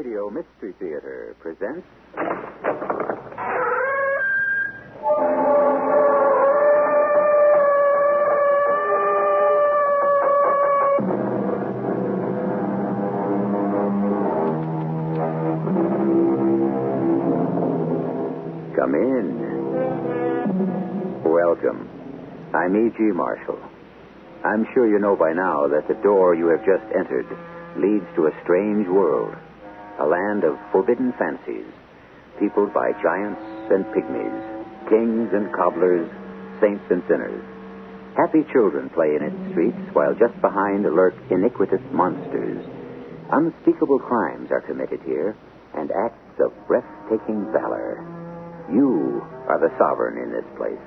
Radio Mystery Theater presents... Come in. Welcome. I'm E.G. Marshall. I'm sure you know by now that the door you have just entered leads to a strange world, a land of forbidden fancies, peopled by giants and pygmies, kings and cobblers, saints and sinners. Happy children play in its streets, while just behind lurk iniquitous monsters. Unspeakable crimes are committed here, and acts of breathtaking valor. You are the sovereign in this place.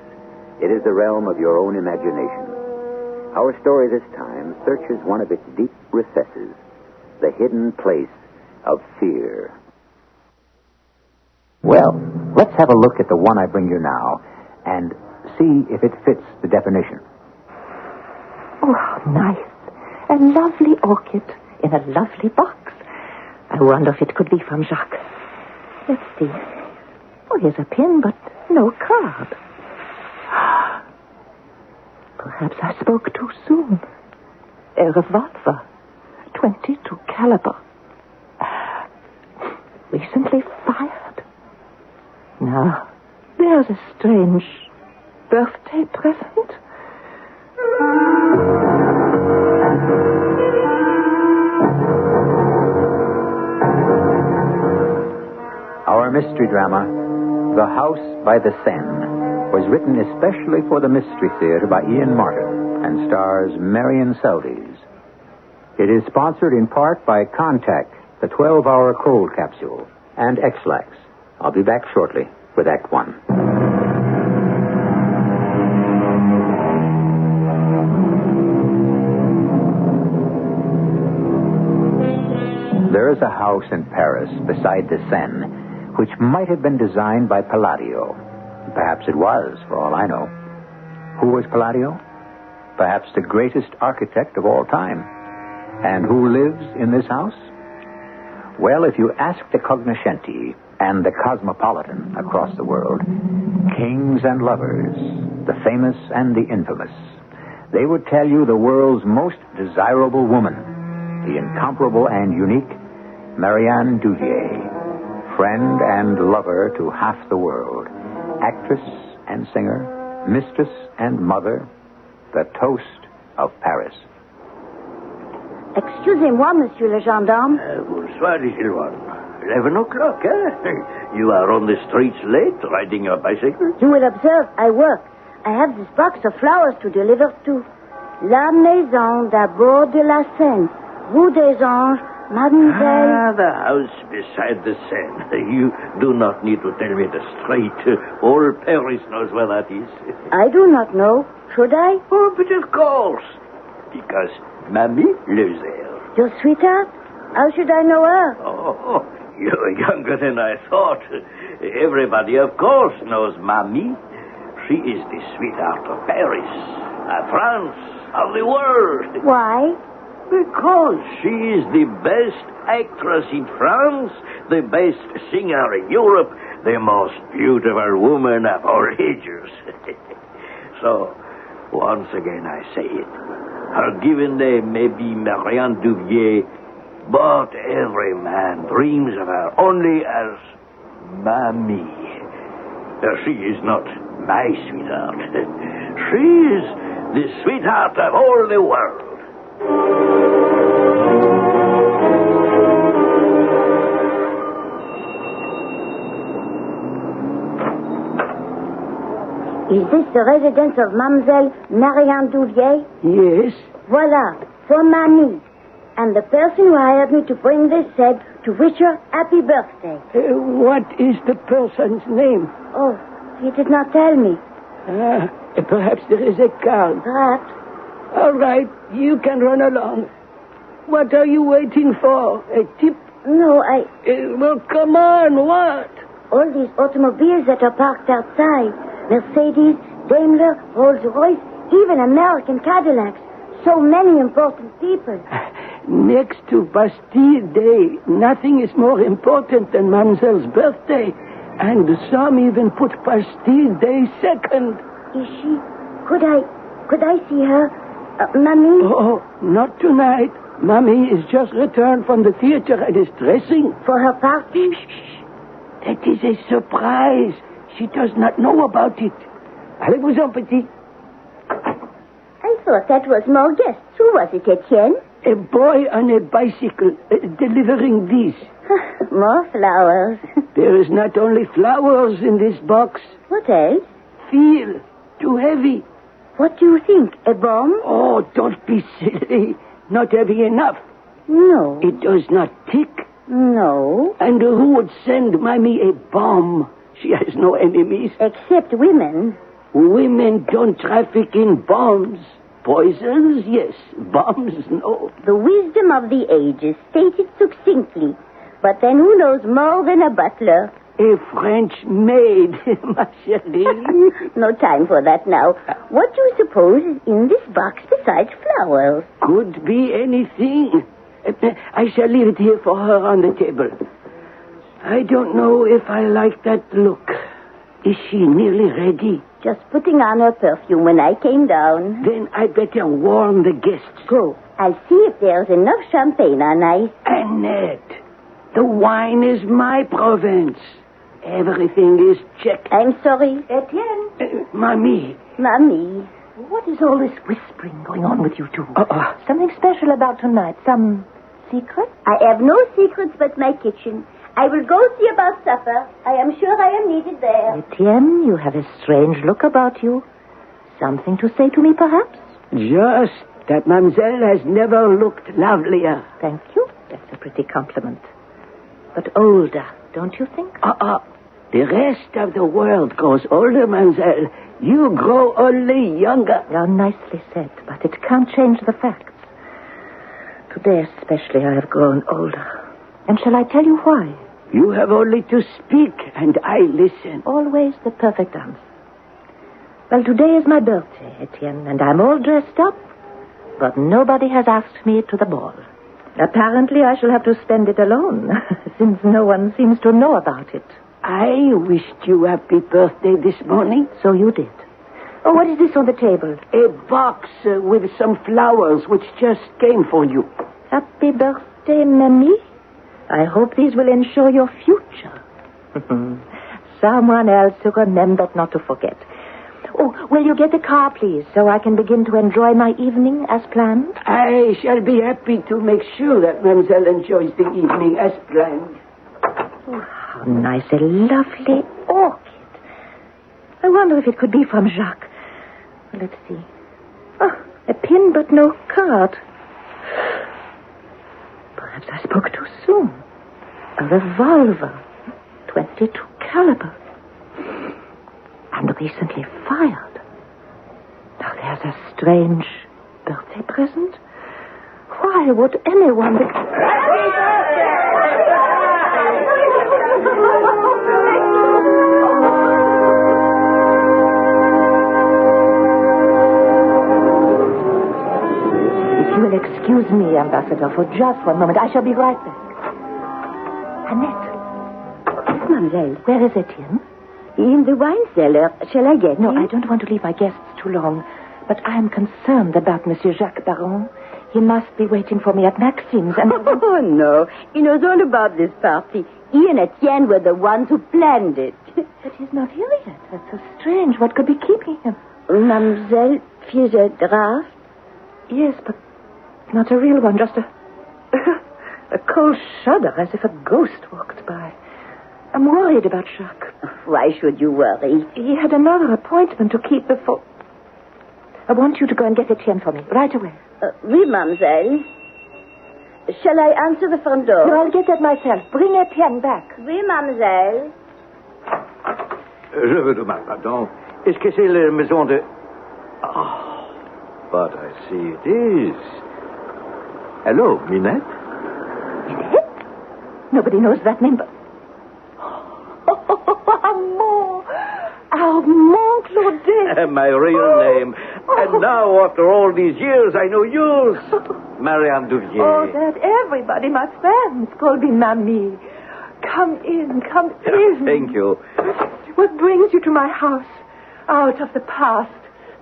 It is the realm of your own imagination. Our story this time searches one of its deep recesses, the hidden place of fear. Well, let's have a look at the one I bring you now and see if it fits the definition. Oh, how nice. A lovely orchid in a lovely box. I wonder if it could be from Jacques. Let's see. Oh, here's a pin, but no card. Perhaps I spoke too soon. A revolver. .22 caliber. Recently fired. Now, there's a strange birthday present. Our mystery drama, The House by the Seine, was written especially for the Mystery Theater by Ian Martin and stars Marion Seldes. It is sponsored in part by Contact, the 12-hour cold capsule, and X-Lax. I'll be back shortly with Act One. There is a house in Paris beside the Seine which might have been designed by Palladio. Perhaps it was, for all I know. Who was Palladio? Perhaps the greatest architect of all time. And who lives in this house? Well, if you ask the cognoscenti and the cosmopolitan across the world, kings and lovers, the famous and the infamous, they would tell you the world's most desirable woman, the incomparable and unique Marianne Duvier, friend and lover to half the world, actress and singer, mistress and mother, the toast of Paris. Excusez-moi, monsieur le gendarme. Bonsoir, little one. 11 o'clock, eh? You are on the streets late, riding your bicycle? You will observe, I work. I have this box of flowers to deliver to La Maison d'Abord de la Seine, Rue des Anges, Mademoiselle... the house beside the Seine. You do not need to tell me the street. All Paris knows where that is. I do not know. Should I? Oh, but of course. Because Mamie lives there. Your sweetheart? How should I know her? Oh, you're younger than I thought. Everybody, of course, knows Mamie. She is the sweetheart of Paris, of France, of the world. Why? Because she is the best actress in France, the best singer in Europe, the most beautiful woman of all ages. So, once again I say it. Her given name may be Marianne Duvier, but every man dreams of her only as Mamie. She is not my sweetheart. She is the sweetheart of all the world. Is this the residence of Mademoiselle Marianne Duvier? Yes. Voila, for Mamie. And the person who hired me to bring this said to wish her happy birthday. What is the person's name? Oh, he did not tell me. Perhaps there is a card. Perhaps. All right, you can run along. What are you waiting for? A tip? No, well, come on, what? All these automobiles that are parked outside. Mercedes, Daimler, Rolls-Royce, even American Cadillacs. So many important people. Next to Bastille Day, nothing is more important than Mademoiselle's birthday. And some even put Bastille Day second. Is she? Could I see her? Mammy? Oh, not tonight. Mommy is just returned from the theater and is dressing. For her party? Shh. That is a surprise. She does not know about it. Allez-vous-en, petit. I thought that was more guests. Who was it, Etienne? A boy on a bicycle delivering these. More flowers. There is not only flowers in this box. What else? Feel. Too heavy. What do you think? A bomb? Oh, don't be silly. Not heavy enough. No. It does not tick. No. And who would send Mommy a bomb? She has no enemies. Except women. Women don't traffic in bombs. Poisons, yes. Bombs, no. The wisdom of the ages stated succinctly. But then who knows more than a butler? A French maid, ma chérie. No time for that now. What do you suppose is in this box besides flowers? Could be anything. I shall leave it here for her on the table. I don't know if I like that look. Is she nearly ready? Just putting on her perfume when I came down. Then I better warn the guests. Go. I'll see if there's enough champagne on ice. Annette, the wine is my province. Everything is checked. I'm sorry. Etienne. Mommy. Mommy. What is all this whispering going on with you two? Something special about tonight? Some secret? I have no secrets but my kitchen. I will go see about supper. I am sure I am needed there. Etienne, you have a strange look about you. Something to say to me, perhaps? Just that Mademoiselle has never looked lovelier. Thank you. That's a pretty compliment. But older, don't you think? The rest of the world grows older, Mademoiselle. You grow only younger. You're nicely said, but it can't change the facts. Today especially I have grown older. And shall I tell you why? You have only to speak, and I listen. Always the perfect answer. Well, today is my birthday, Etienne, and I'm all dressed up, but nobody has asked me to the ball. Apparently I shall have to spend it alone, since no one seems to know about it. I wished you happy birthday this morning. So you did. Oh, what is this on the table? A box with some flowers which just came for you. Happy birthday, Mamie. I hope these will ensure your future. Someone else who remembered not to forget. Oh, will you get the car, please, so I can begin to enjoy my evening as planned? I shall be happy to make sure that Mademoiselle enjoys the evening as planned. Oh, how nice, a lovely orchid. I wonder if it could be from Jacques. Well, let's see. Oh, a pin but no card. Perhaps I spoke too soon. A revolver. .22 caliber. And recently fired. Now there's a strange birthday present. Why would anyone be... If you will excuse me, Ambassador, for just one moment, I shall be right back. Annette. Mademoiselle. Where is Etienne? In the wine cellar. Shall I get No, him? I don't want to leave my guests too long, but I am concerned about Monsieur Jacques Baron. He must be waiting for me at Maxime's, and... Oh, no. He knows all about this party. He and Etienne were the ones who planned it. But he's not here yet. That's so strange. What could be keeping him? Mademoiselle feels a draft? Yes, but not a real one, just a cold shudder, as if a ghost walked by. I'm worried about Jacques. Why should you worry? He had another appointment to keep before... I want you to go and get Etienne for me, right away. Oui, mademoiselle. Shall I answer the front door? No, I'll get that myself. Bring Etienne back. Oui, mademoiselle. Je vous demande pardon. Est-ce que c'est la maison de... Oh, but I see it is. Hello, Minette? Minette? Nobody knows that name, but... Armand! Armand Claudet! My real name. And now, after all these years, I know yours. Marianne Duvier. Oh, that everybody, my friends, call me Mamie. Come in. Thank you. What brings you to my house, out of the past,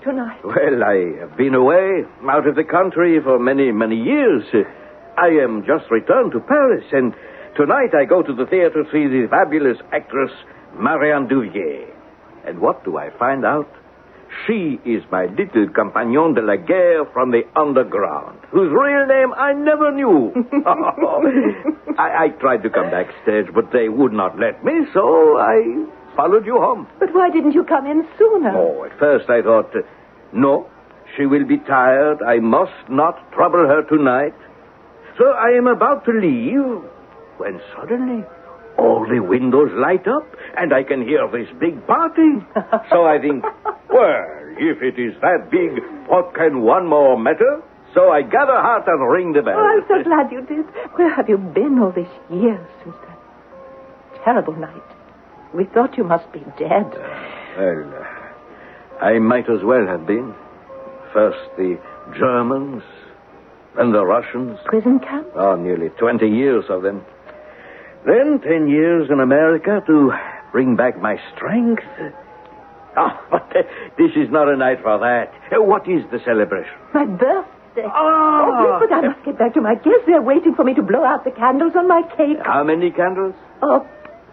tonight? Well, I have been away, out of the country for many, many years. I am just returned to Paris, and tonight I go to the theater to see the fabulous actress Marianne Duvier. And what do I find out? She is my little compagnon de la guerre from the underground, whose real name I never knew. I tried to come backstage, but they would not let me, so I followed you home. But why didn't you come in sooner? Oh, at first I thought, no, she will be tired. I must not trouble her tonight. So I am about to leave, when suddenly all the windows light up, and I can hear this big party. So I think, well, if it is that big, what can one more matter? So I gather heart and ring the bell. Oh, I'm so glad you did. Where have you been all these years since that terrible night? We thought you must be dead. I might as well have been. First the Germans, then the Russians. Prison camp? Oh, nearly 20 years of them. Then 10 years in America to bring back my strength. But this is not a night for that. What is the celebration? My birthday. Oh, yes, but I must get back to my guests. They're waiting for me to blow out the candles on my cake. How many candles?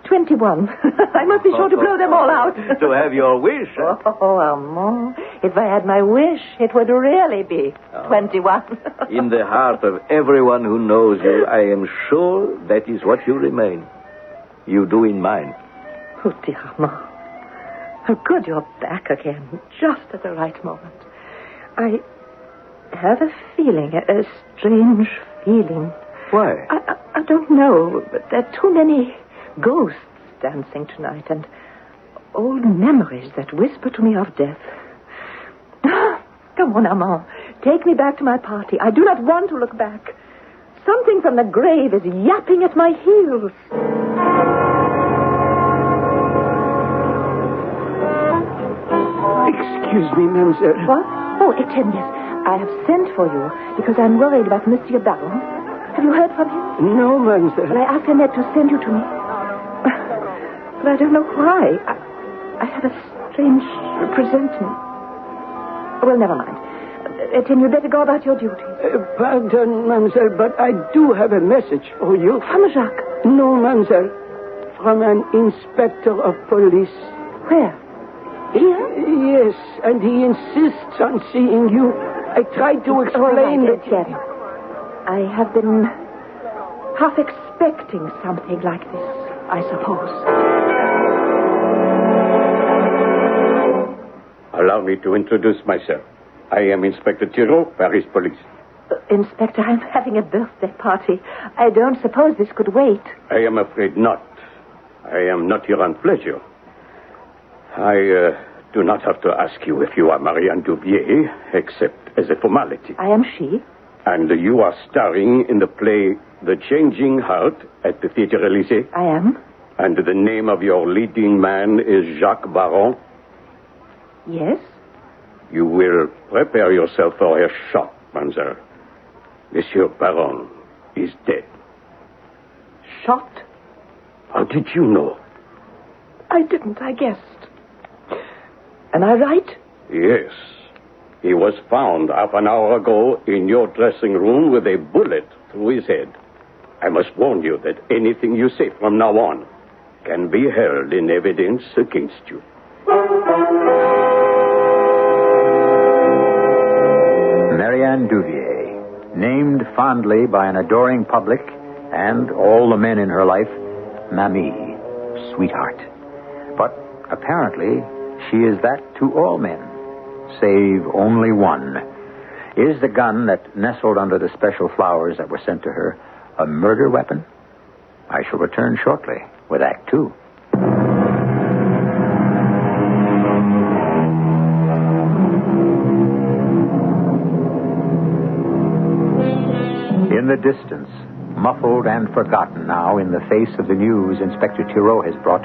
21. I must be sure to blow them all out. To have your wish. Oh, Armand. If I had my wish, it would really be 21. In the heart of everyone who knows you, I am sure that is what you remain. You do in mine. Oh, dear Armand. How good you're back again, just at the right moment. I have a feeling, a strange feeling. Why? I don't know, but there are too many ghosts dancing tonight, and old memories that whisper to me of death. Come on, Armand. Take me back to my party. I do not want to look back. Something from the grave is yapping at my heels. Excuse me, mademoiselle. What? Oh, Etienne, yes. I have sent for you because I'm worried about Monsieur Baron. Have you heard from him? No, mademoiselle. Well, I asked Annette to send you to me. But I don't know why. I have a strange presentiment. Well, never mind. Etienne, you'd better go about your duties. Pardon, mademoiselle, but I do have a message for you. From Jacques? No, mademoiselle. From an inspector of police. Where? Here? Yes, and he insists on seeing you. I tried to explain that... Etienne, I have been half expecting something like this, I suppose. Allow me to introduce myself. I am Inspector Thiraud, Paris Police. Inspector, I'm having a birthday party. I don't suppose this could wait. I am afraid not. I am not here on pleasure. I do not have to ask you if you are Marianne Duvier, except as a formality. I am she. And you are starring in the play The Changing Heart at the Theatre Elysée? I am. And the name of your leading man is Jacques Baron? Yes. You will prepare yourself for a shock, mademoiselle. Monsieur Baron is dead. Shot? How did you know? I didn't, I guessed. Am I right? Yes. He was found half an hour ago in your dressing room with a bullet through his head. I must warn you that anything you say from now on can be held in evidence against you. Marianne Duvier, named fondly by an adoring public and all the men in her life, Mamie, sweetheart. But apparently, she is that to all men, save only one. Is the gun that nestled under the special flowers that were sent to her a murder weapon? I shall return shortly with Act 2. In the distance, muffled and forgotten now in the face of the news Inspector Thiraud has brought,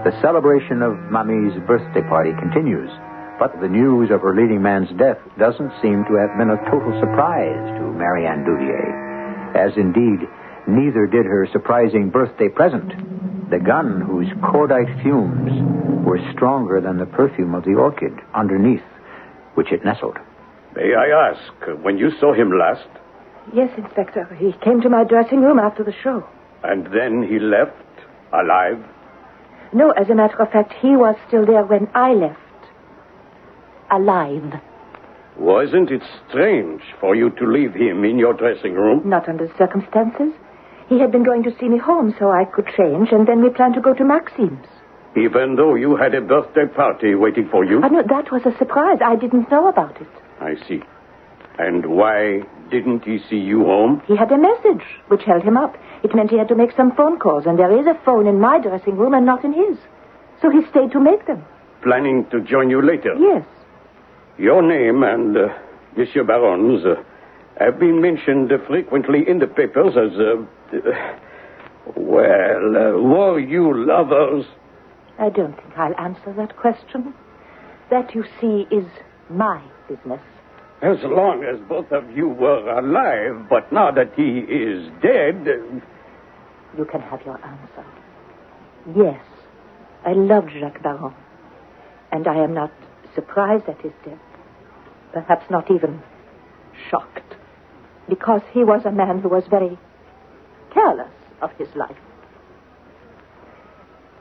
the celebration of Mamie's birthday party continues But the news of her leading man's death doesn't seem to have been a total surprise to Marianne Duvier, as indeed neither did her surprising birthday present, the gun whose cordite fumes were stronger than the perfume of the orchid underneath which it nestled. May I ask, when you saw him last? Yes, Inspector. He came to my dressing room after the show. And then he left, alive? No, as a matter of fact, he was still there when I left. Alive. Wasn't it strange for you to leave him in your dressing room? Not under the circumstances. He had been going to see me home so I could change, and then we planned to go to Maxime's. Even though you had a birthday party waiting for you? No, that was a surprise. I didn't know about it. I see. And why didn't he see you home? He had a message which held him up. It meant he had to make some phone calls, and there is a phone in my dressing room and not in his. So he stayed to make them. Planning to join you later? Yes. Your name and Monsieur Baron's have been mentioned frequently in the papers as, were you lovers? I don't think I'll answer that question. That, you see, is my business. As long as both of you were alive, but now that he is dead... You can have your answer. Yes, I loved Jacques Baron. And I am not surprised at his death. Perhaps not even shocked. Because he was a man who was very careless of his life.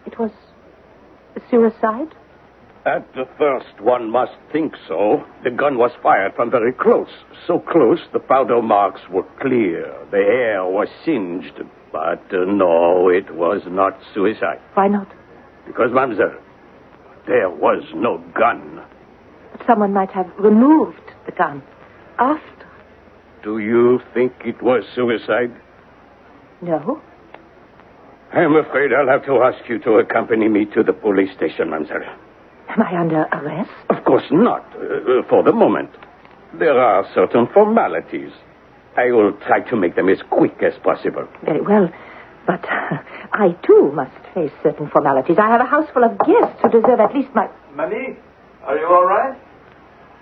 It was a suicide? At the first, one must think so. The gun was fired from very close. So close, the powder marks were clear. The hair was singed. But no, it was not suicide. Why not? Because, mademoiselle, there was no gun. But someone might have removed the gun after. Do you think it was suicide? No. I'm afraid I'll have to ask you to accompany me to the police station, mademoiselle. Am I under arrest? Of course not, for the moment. There are certain formalities. I will try to make them as quick as possible. Very well. But I, too, must face certain formalities. I have a house full of guests who deserve at least my... Mamie, are you all right?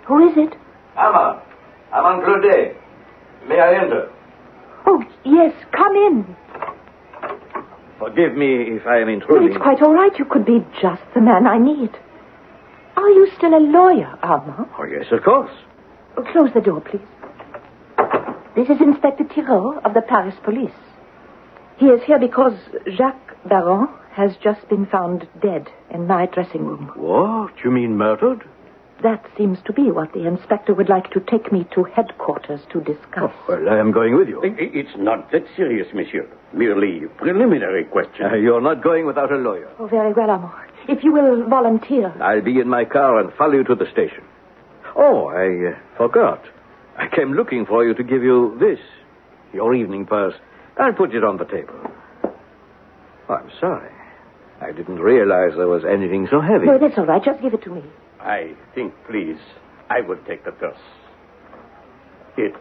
Who is it? Amma. Armand Claudet. May I enter? Oh, yes, come in. Forgive me if I am Well, intruding. it's quite all right. You could be just the man I need. Are you still a lawyer, Armand? Oh, yes, of course. Oh, close the door, please. This is Inspector Thibault of the Paris police. He is here because Jacques Baron has just been found dead in my dressing room. What? You mean murdered? That seems to be what the inspector would like to take me to headquarters to discuss. Oh, well, I am going with you. It's not that serious, monsieur. Merely preliminary question. You're not going without a lawyer. Oh, very well, Armand. If you will volunteer. I'll be in my car and follow you to the station. Oh, I forgot. I came looking for you to give you this, your evening purse. I'll put it on the table. Oh, I'm sorry. I didn't realize there was anything so heavy. No, that's all right. Just give it to me. I think, please, I will take the purse. It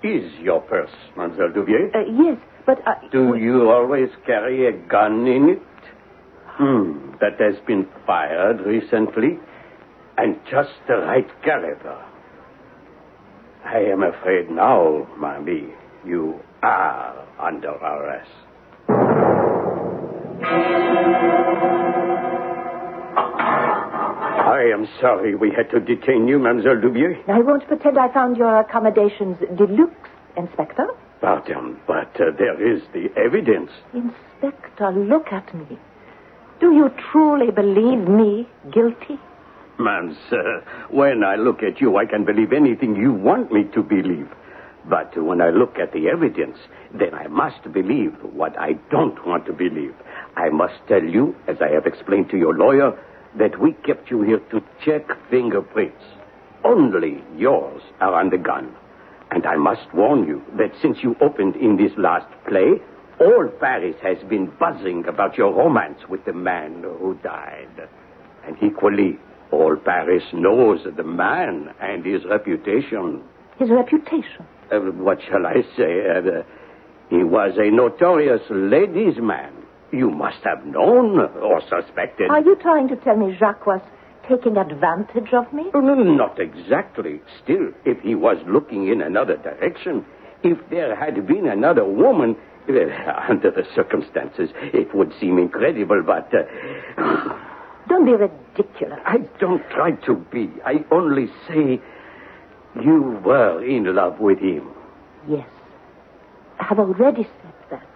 is your purse, Mademoiselle Duvier. Yes, but... Do you always carry a gun in it? That has been fired recently, and just the right caliber. I am afraid now, Mamie, you are under arrest. I am sorry we had to detain you, Mademoiselle Duvier. I won't pretend I found your accommodations deluxe, Inspector. Pardon, but there is the evidence. Inspector, look at me. Do you truly believe me guilty? Ma'am, sir, when I look at you, I can believe anything you want me to believe. But when I look at the evidence, then I must believe what I don't want to believe. I must tell you, as I have explained to your lawyer, that we kept you here to check fingerprints. Only yours are on the gun. And I must warn you that since you opened in this last play, all Paris has been buzzing about your romance with the man who died. And equally, all Paris knows the man and his reputation. His reputation? What shall I say? He was a notorious ladies' man. You must have known or suspected. Are you trying to tell me Jacques was taking advantage of me? No, not exactly. Still, if he was looking in another direction, if there had been another woman, well, under the circumstances, it would seem incredible, but... Don't be ridiculous. I don't try to be. I only say you were in love with him. Yes. I have already said that.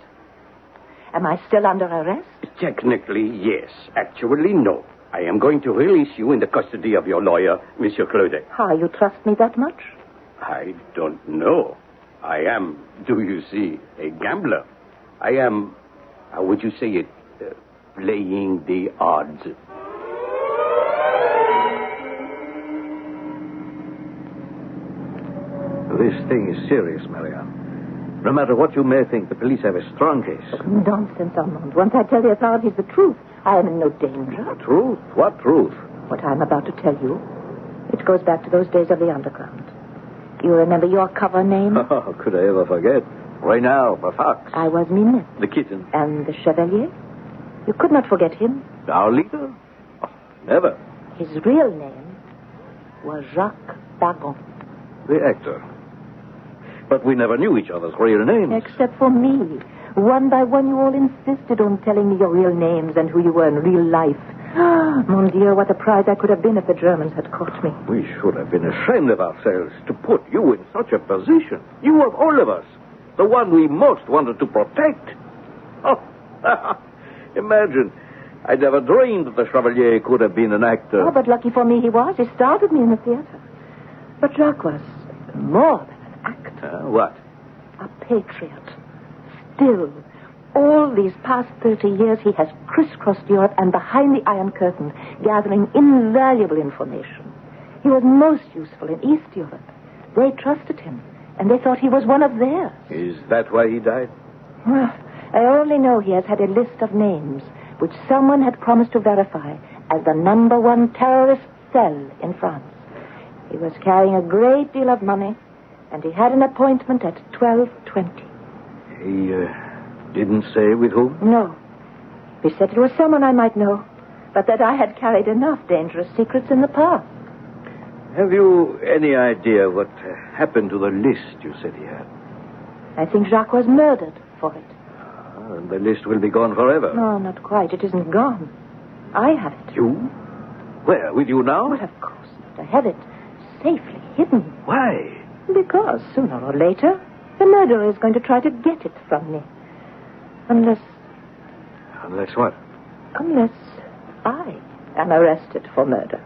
Am I still under arrest? Technically, yes. Actually, no. I am going to release you in the custody of your lawyer, Monsieur Claudet. How, you trust me that much? I don't know. I am, do you see, a gambler. I am, how would you say it, playing the odds. This thing is serious, Marianne. No matter what you may think, the police have a strong case. Nonsense, Armand. Once I tell the authorities the truth, I am in no danger. Truth? What truth? What I'm about to tell you, it goes back to those days of the underground. You remember your cover name? Oh, could I ever forget? Reynard, the fox. I was Minette. The kitten. And the Chevalier? You could not forget him. Our leader? Oh, never. His real name was Jacques Bagon. The actor. But we never knew each other's real names. Except for me. One by one, you all insisted on telling me your real names and who you were in real life. Mon Dieu, what a prize I could have been if the Germans had caught me. We should have been ashamed of ourselves to put you in such a position. You of all of us. The one we most wanted to protect. Oh, imagine. I never dreamed that the Chevalier could have been an actor. Oh, but lucky for me he was. He started me in the theater. But Jacques was more than an actor. What? A patriot. Still, all these past 30 years, he has crisscrossed Europe and behind the Iron Curtain, gathering invaluable information. He was most useful in East Europe. They trusted him, and they thought he was one of theirs. Is that why he died? Well, I only know he has had a list of names which someone had promised to verify as the #1 terrorist cell in France. He was carrying a great deal of money, and he had an appointment at 12:20. He didn't say with whom? No. He said it was someone I might know, but that I had carried enough dangerous secrets in the past. Have you any idea what happened to the list you said he had? I think Jacques was murdered for it. And the list will be gone forever. No, not quite. It isn't gone. I have it. You? Where? With you now? Well, of course not. I have it safely hidden. Why? Because sooner or later, the murderer is going to try to get it from me. Unless what? Unless I am arrested for murder.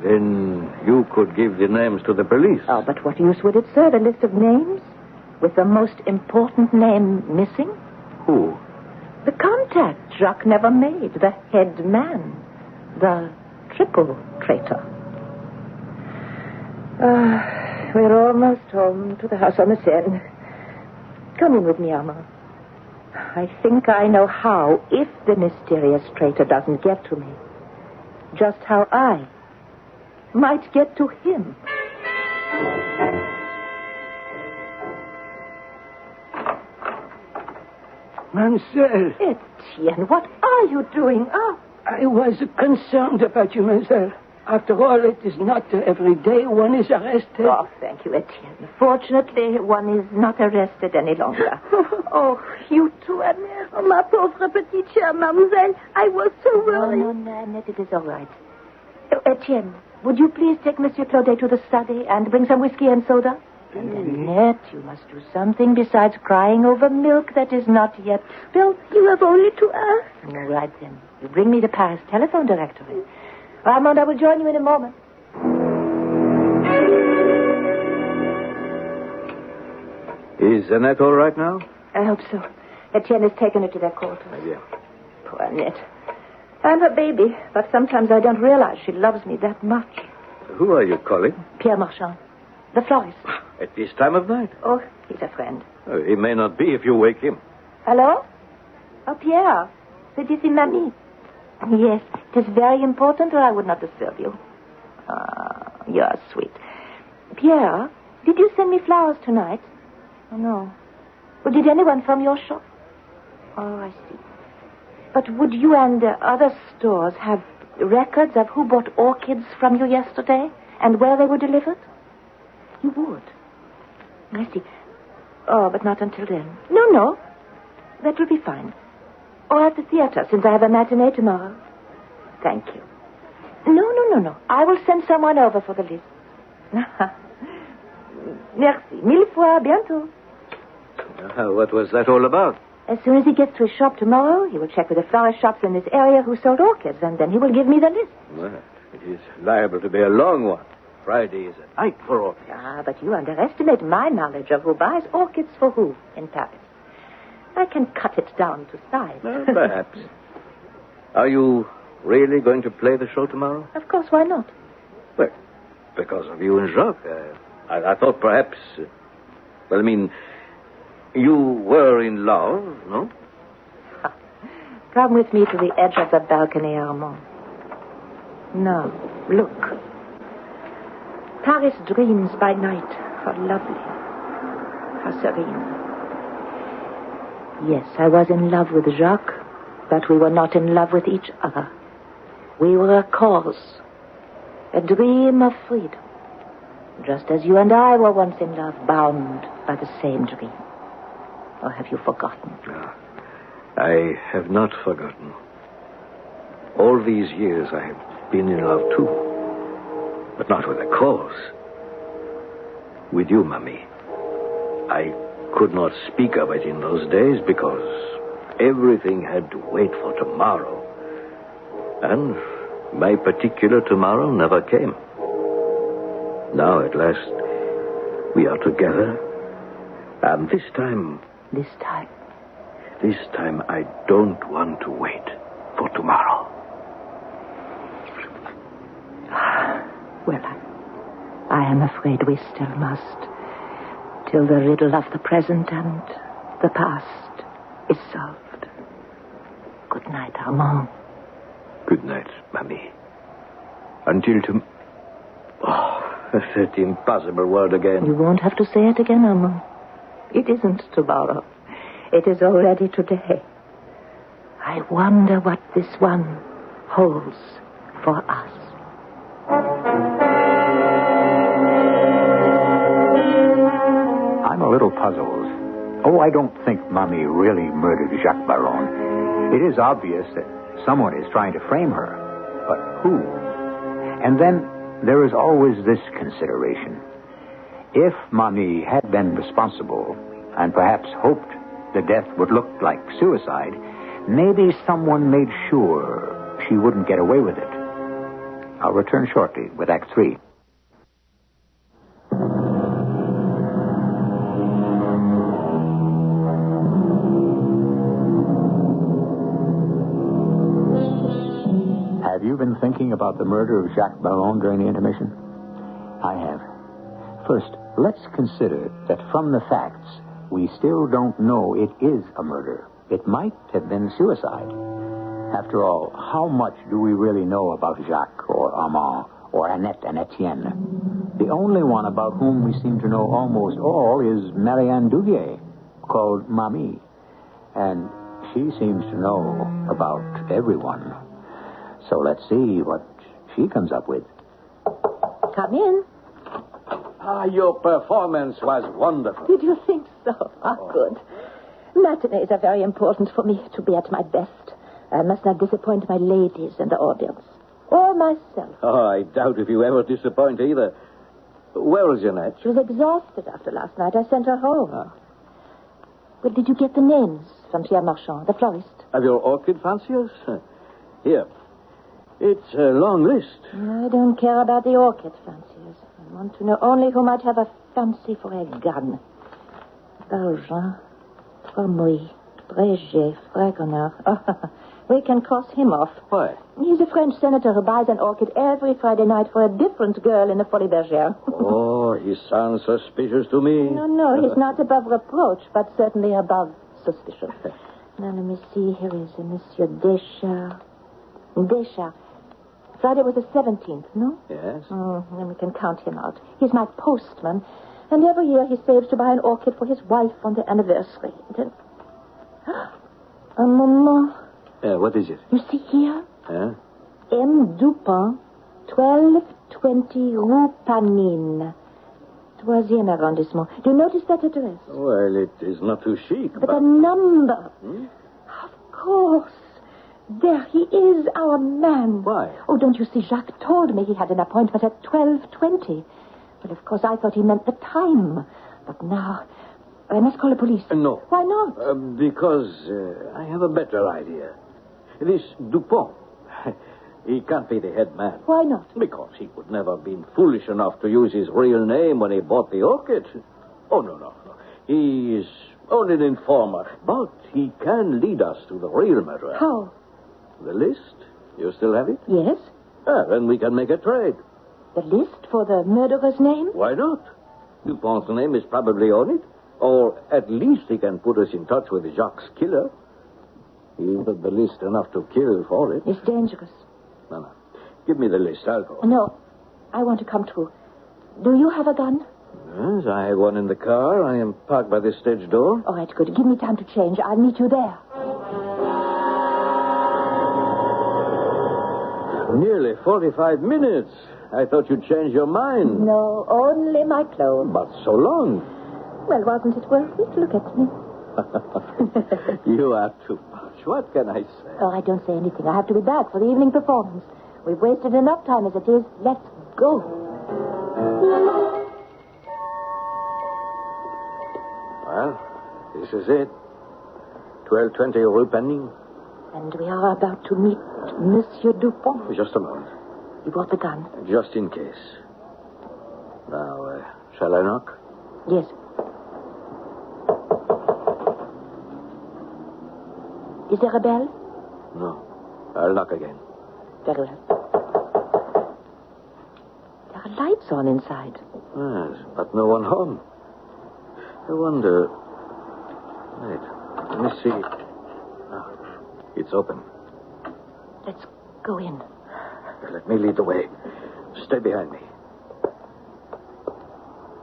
Then you could give the names to the police. Oh, but what use would it serve? A list of names? With the most important name missing? Who? The contact Jacques never made. The head man. The triple traitor. We're almost home to the house on the Seine. Come in with me, Armand. I think I know how, if the mysterious traitor doesn't get to me, just how I might get to him. Mademoiselle. Etienne, what are you doing up? I was concerned about you, mademoiselle. After all, it is not every day one is arrested. Oh, thank you, Etienne. Fortunately, one is not arrested any longer. Oh, you too, Annette. Oh, ma pauvre petite chère mademoiselle. I was so worried. No, Annette, it is all right. Etienne, would you please take Monsieur Claudet to the study and bring some whiskey and soda? And Annette, you must do something besides crying over milk that is not yet spilt. You have only to ask. All right, then. You bring me the Paris telephone directory. Armand, I will join you in a moment. Is Annette all right now? I hope so. Etienne has taken her to their quarters. Yeah. Poor Annette. I'm her baby, but sometimes I don't realize she loves me that much. Who are you calling? Pierre Marchand, the florist. At this time of night? Oh, he's a friend. Oh, he may not be if you wake him. Hello? Oh, Pierre. C'est ici, Mamie. Yes, it is very important or I would not disturb you. Ah, you're sweet. Pierre, did you send me flowers tonight? Oh, no. Well, did anyone from your shop? Oh, I see. But would you and other stores have records of who bought orchids from you yesterday and where they were delivered? You would. I see. Oh, but not until then. No. That will be fine. Or at the theater, since I have a matinee tomorrow. Thank you. No. I will send someone over for the list. Merci. Mille fois. Bientôt. What was that all about? As soon as he gets to his shop tomorrow, he will check with the florist shops in this area who sold orchids, and then he will give me the list. Well, it is liable to be a long one. Friday is a night for orchids. But you underestimate my knowledge of who buys orchids for who in Paris. I can cut it down to size. Perhaps. Are you really going to play the show tomorrow? Of course, why not? Well, because of you and Jacques. I thought perhaps... you were in love, no? Come with me to the edge of the balcony, Armand. Now, look. Paris dreams by night. How lovely. How serene. Yes, I was in love with Jacques, but we were not in love with each other. We were a cause, a dream of freedom, just as you and I were once in love, bound by the same dream. Or have you forgotten? No, I have not forgotten. All these years I have been in love too, but not with a cause. With you, Mamie. I could not speak of it in those days because everything had to wait for tomorrow. And my particular tomorrow never came. Now, at last, we are together. And this time... This time? This time, I don't want to wait for tomorrow. Well, I am afraid we still must. Till the riddle of the present and the past is solved. Good night, Armand. Good night, Mamie. Until that impossible word again. You won't have to say it again, Armand. It isn't tomorrow. It is already today. I wonder what this one holds for us. I'm a little puzzled. Oh, I don't think Mamie really murdered Jacques Baron. It is obvious that someone is trying to frame her. But who? And then there is always this consideration. If Mamie had been responsible and perhaps hoped the death would look like suicide, maybe someone made sure she wouldn't get away with it. I'll return shortly with Act 3. Have you been thinking about the murder of Jacques Baron during the intermission? I have. First, let's consider that from the facts, we still don't know it is a murder. It might have been suicide. After all, how much do we really know about Jacques or Armand or Annette and Etienne? The only one about whom we seem to know almost all is Marianne Duvier, called Mamie. And she seems to know about everyone. So let's see what she comes up with. Come in. Your performance was wonderful. Did you think so? Good. Matinees are very important for me to be at my best. I must not disappoint my ladies in the audience. Or myself. Oh, I doubt if you ever disappoint either. Where is Jeanette? She was exhausted after last night. I sent her home. Well, did you get the names from Pierre Marchand, the florist? Of your orchid fanciers? Here. It's a long list. I don't care about the orchid fanciers. I want to know only who might have a fancy for a gun. Valjean, Tromouille, Brégé, Fragonard. Oh, we can cross him off. Why? He's a French senator who buys an orchid every Friday night for a different girl in the Folies Bergère. Oh, he sounds suspicious to me. No, he's not above reproach, but certainly above suspicion. Now, let me see. Here is a Monsieur Deschamps. Friday was the 17th, no? Yes. Then we can count him out. He's my postman, and every year he saves to buy an orchid for his wife on their anniversary. Then... Un moment. What is it? You see here? Huh? M. Dupont, 1220 Rue Panine, 3e arrondissement. Do you notice that address? Well, it is not too chic, But the number. Of course. There he is, our man. Why? Oh, don't you see, Jacques told me he had an appointment at 12:20. Well, of course, I thought he meant the time. But now, I must call the police. No. Why not? Because I have a better idea. This Dupont, he can't be the head man. Why not? Because he would never have been foolish enough to use his real name when he bought the orchid. Oh, no. He is only an informer, but he can lead us to the real murderer. How? The list? You still have it? Yes. Then we can make a trade. The list for the murderer's name? Why not? Dupont's name is probably on it. Or at least he can put us in touch with Jacques' killer. He's got the list enough to kill for it. It's dangerous. No. Give me the list. I'll go. No. I want to come too. Do you have a gun? Yes, I have one in the car. I am parked by the stage door. All right, good. Give me time to change. I'll meet you there. Nearly 45 minutes. I thought you'd change your mind. No, only my clothes. But so long. Well, wasn't it worth it? Look at me. You are too much. What can I say? Oh, I don't say anything. I have to be back for the evening performance. We've wasted enough time as it is. Let's go. Well, this is it. 1220 Rue Panine. And we are about to meet Monsieur Dupont. Just a moment. You brought the gun? Just in case. Now, shall I knock? Yes. Is there a bell? No. I'll knock again. Very well. There are lights on inside. Yes, but no one home. I wonder... Wait, let me see. It's open. Let's go in. Let me lead the way. Stay behind me.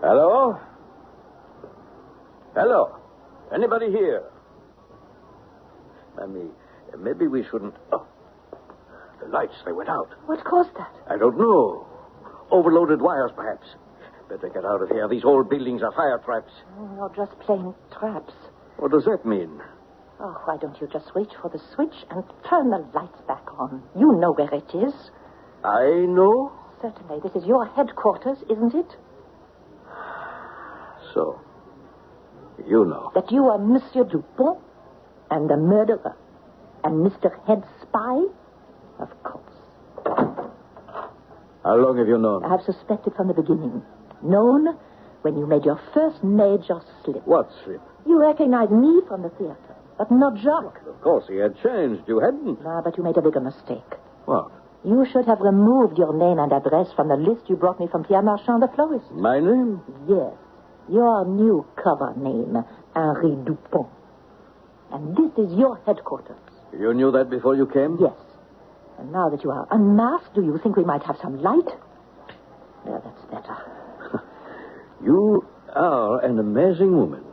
Hello? Hello? Anybody here? Maybe we shouldn't... Oh, the lights, they went out. What caused that? I don't know. Overloaded wires, perhaps. Better get out of here. These old buildings are fire traps. Or just plain traps. What does that mean? Oh, why don't you just reach for the switch and turn the lights back on? You know where it is. I know? Certainly. This is your headquarters, isn't it? So, you know. That you are Monsieur Dupont and the murderer and Mr. Head Spy? Of course. How long have you known? I have suspected from the beginning. Known when you made your first major slip. What slip? You recognized me from the theater, but not Jacques. Of course, he had changed. You hadn't. Ah, but you made a bigger mistake. What? You should have removed your name and address from the list you brought me from Pierre Marchand, the florist. My name? Yes. Your new cover name, Henri Dupont. And this is your headquarters. You knew that before you came? Yes. And now that you are unmasked, do you think we might have some light? Well, that's better. You are an amazing woman.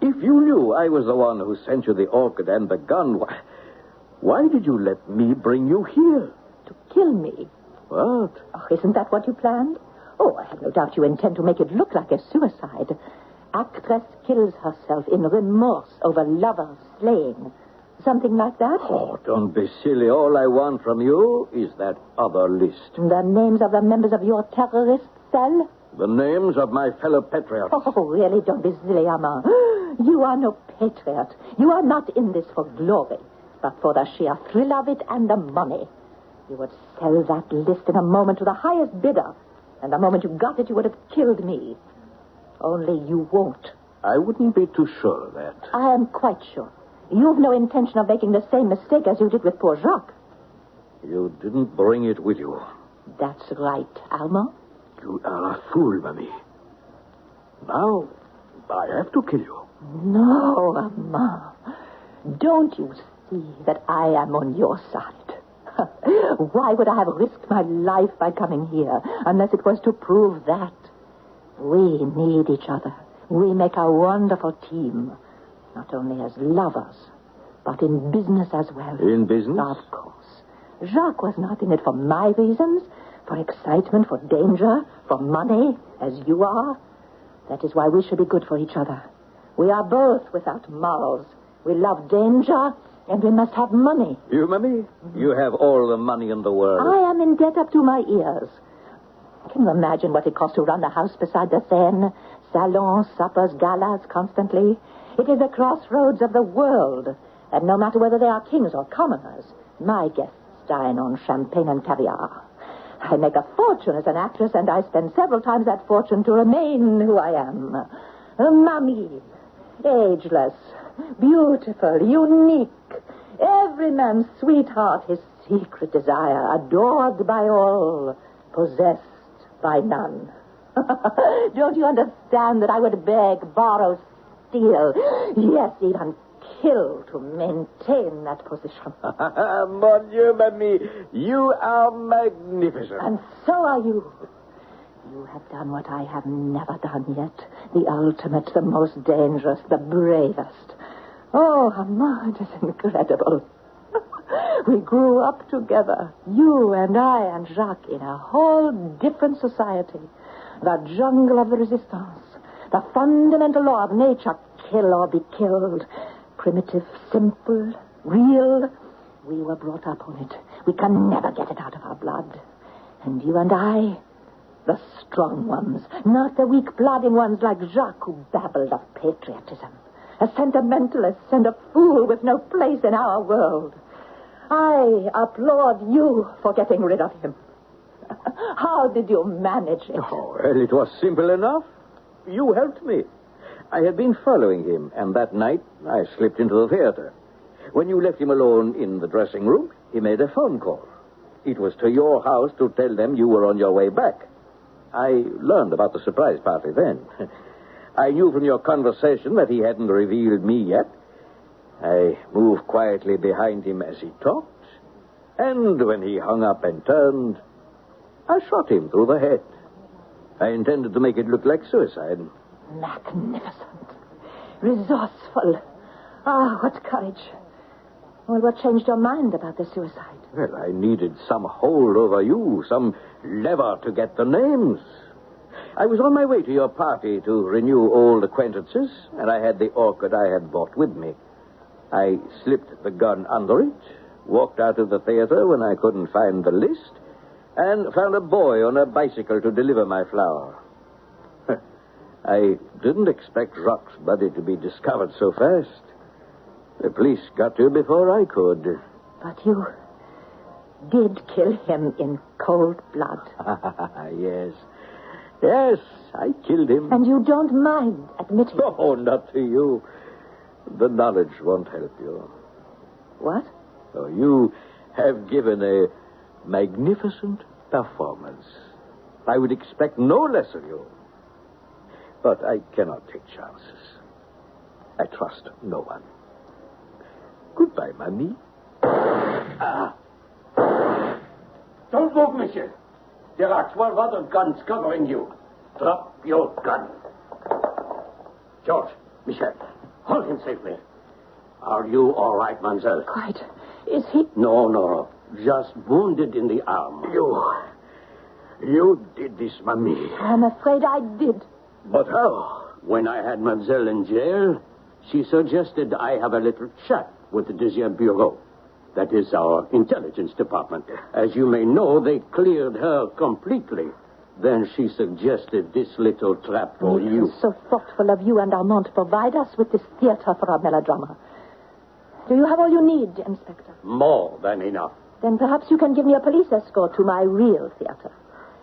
If you knew I was the one who sent you the orchid and the gun, why did you let me bring you here? To kill me. What? Oh, isn't that what you planned? Oh, I have no doubt you intend to make it look like a suicide. Actress kills herself in remorse over lover slaying. Something like that? Oh, don't be silly. All I want from you is that other list. The names of the members of your terrorist cell? The names of my fellow patriots. Oh, really? Don't be silly, Armand. You are no patriot. You are not in this for glory, but for the sheer thrill of it and the money. You would sell that list in a moment to the highest bidder, and the moment you got it, you would have killed me. Only you won't. I wouldn't be too sure of that. I am quite sure. You've no intention of making the same mistake as you did with poor Jacques. You didn't bring it with you. That's right, Armand. You are a fool, Mamie. Now, I have to kill you. No, Armand. Don't you see that I am on your side? Why would I have risked my life by coming here unless it was to prove that? We need each other. We make a wonderful team. Not only as lovers, but in business as well. In business? Of course. Jacques was not in it for my reasons, for excitement, for danger, for money, as you are. That is why we should be good for each other. We are both without morals. We love danger, and we must have money. You, Mamie? You have all the money in the world. I am in debt up to my ears. Can you imagine what it costs to run a house beside the Seine? Salons, suppers, galas, constantly. It is the crossroads of the world. And no matter whether they are kings or commoners, my guests dine on champagne and caviar. I make a fortune as an actress, and I spend several times that fortune to remain who I am. A mamie. Ageless. Beautiful. Unique. Every man's sweetheart, his secret desire. Adored by all. Possessed by none. Don't you understand that I would beg, borrow, steal, yes, even kill to maintain that position? Mon Dieu, Mamie, you are magnificent. And so are you. You have done what I have never done yet. The ultimate, the most dangerous, the bravest. Oh, Armand, it is incredible. We grew up together, you and I and Jacques, in a whole different society. The jungle of the resistance. The fundamental law of nature, kill or be killed. Primitive, simple, real. We were brought up on it. We can never get it out of our blood. And you and I, the strong ones, not the weak-blooded ones like Jacques who babbled of patriotism. A sentimentalist and a fool with no place in our world. I applaud you for getting rid of him. How did you manage it? Oh, well, it was simple enough. You helped me. I had been following him, and that night I slipped into the theater. When you left him alone in the dressing room, he made a phone call. It was to your house to tell them you were on your way back. I learned about the surprise party then. I knew from your conversation that he hadn't revealed me yet. I moved quietly behind him as he talked, and when he hung up and turned, I shot him through the head. I intended to make it look like suicide. Magnificent. Resourceful. Ah, what courage. Well, what changed your mind about the suicide? Well, I needed some hold over you, some lever to get the names. I was on my way to your party to renew old acquaintances, and I had the orchid I had bought with me. I slipped the gun under it, walked out of the theater when I couldn't find the list, and found a boy on a bicycle to deliver my flower. I didn't expect Jacques' body to be discovered so fast. The police got to before I could. But you did kill him in cold blood. Yes. Yes, I killed him. And you don't mind admitting it? Oh, not to you. The knowledge won't help you. What? Oh, you have given a magnificent performance. I would expect no less of you. But I cannot take chances. I trust no one. Goodbye, Mamie. Don't move, monsieur. There are 12 other guns covering you. Drop your gun. George, Michel, hold him safely. Are you all right, mademoiselle? Quite. Is he... No. Just wounded in the arm. You did this, Mamie. I'm afraid I did. But how? When I had mademoiselle in jail, she suggested I have a little chat with the Deuxième Bureau. That is our intelligence department. As you may know, they cleared her completely. Then she suggested this little trap for you. So thoughtful of you and Armand to provide us with this theater for our melodrama. Do you have all you need, Inspector? More than enough. Then perhaps you can give me a police escort to my real theater.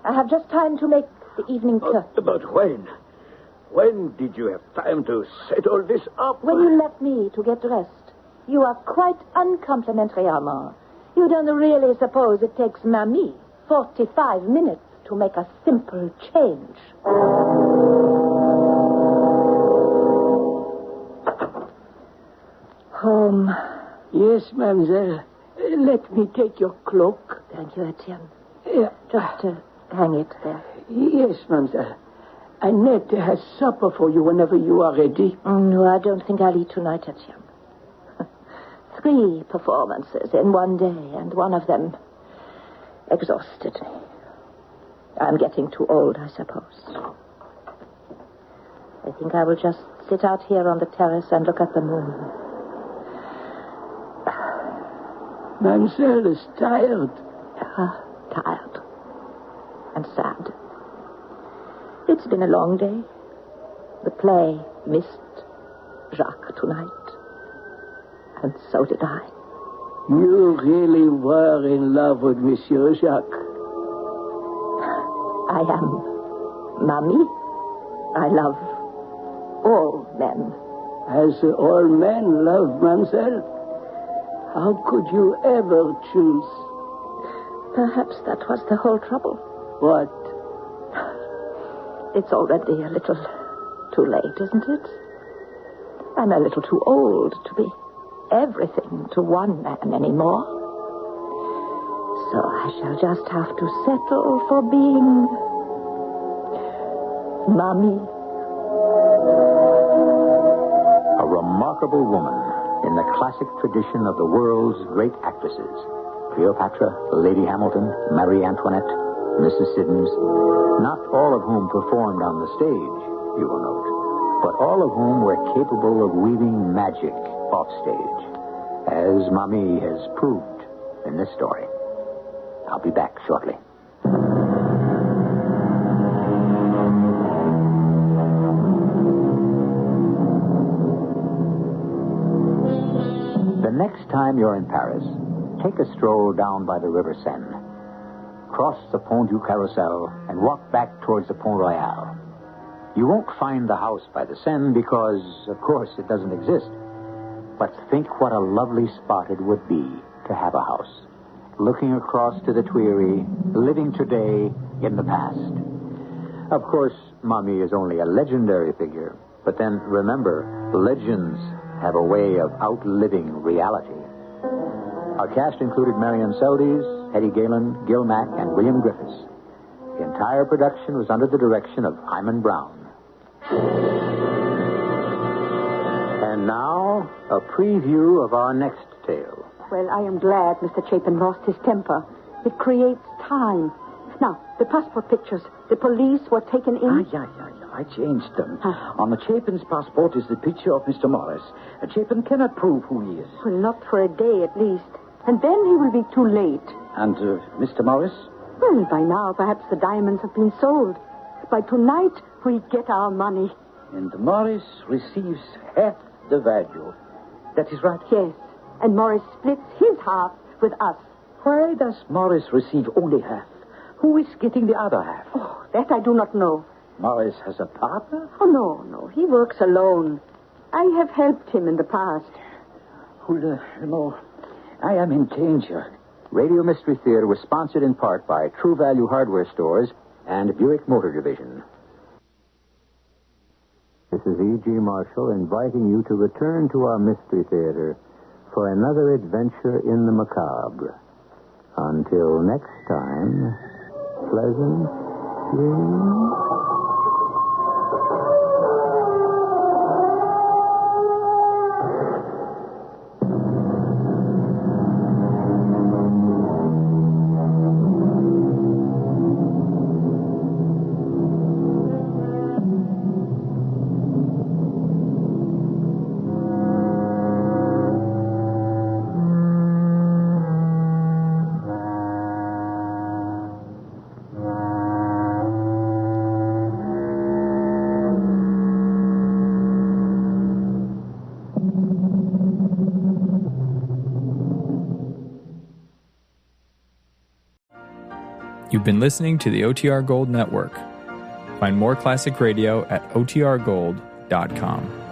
I have just time to make the evening curtain. But when? When did you have time to set all this up? When you left me to get dressed. You are quite uncomplimentary, Armand. You don't really suppose it takes Mamie 45 minutes to make a simple change. Home. Yes, mademoiselle. Let me take your cloak. Thank you, Etienne. Yeah. Just hang it there. Yes, mademoiselle. Annette has supper for you whenever you are ready. No, I don't think I'll eat tonight, Etienne. 3 performances in one day, and one of them exhausted. I'm getting too old, I suppose. I think I will just sit out here on the terrace and look at the moon. Mademoiselle is tired. Tired. And sad. It's been a long day. The play missed Jacques tonight. And so did I. You really were in love with Monsieur Jacques. I am. Mamie, I love all men. As all men love Mademoiselle. How could you ever choose? Perhaps that was the whole trouble. What? It's already a little too late, isn't it? I'm a little too old to be everything to one man anymore. So I shall just have to settle for being Mommy. A remarkable woman in the classic tradition of the world's great actresses. Cleopatra, Lady Hamilton, Marie Antoinette, Mrs. Siddons, not all of whom performed on the stage, you will note, but all of whom were capable of weaving magic offstage, as Mamie has proved in this story. I'll be back shortly. The next time you're in Paris, take a stroll down by the River Seine. Cross the Pont du Carrousel and walk back towards the Pont Royal. You won't find the house by the Seine because, of course, it doesn't exist. But think what a lovely spot it would be to have a house. Looking across to the Tuileries, living today in the past. Of course, Mommy is only a legendary figure. But then, remember, legends have a way of outliving reality. Our cast included Marion Seldes, Hetty Galen, Gil Mack, and William Griffiths. The entire production was under the direction of Hyman Brown. And now, a preview of our next tale. Well, I am glad Mr. Chapin lost his temper. It creates time. Now, the passport pictures. The police were taken in. Yeah. I changed them. On the Chapin's passport is the picture of Mr. Morris. Chapin cannot prove who he is. Well, not for a day at least. And then he will be too late. And Mr. Morris? Well, by now, perhaps the diamonds have been sold. By tonight, we get our money. And Morris receives half the value. That is right? Yes. And Morris splits his half with us. Why does Morris receive only half? Who is getting the other half? Oh, that I do not know. Morris has a partner? Oh, no. He works alone. I have helped him in the past. Well, I am in danger. Radio Mystery Theater was sponsored in part by True Value Hardware Stores and Buick Motor Division. This is E.G. Marshall inviting you to return to our Mystery Theater for another adventure in the macabre. Until next time, pleasant dreams. You've been listening to the OTR Gold Network. Find more classic radio at otrgold.com.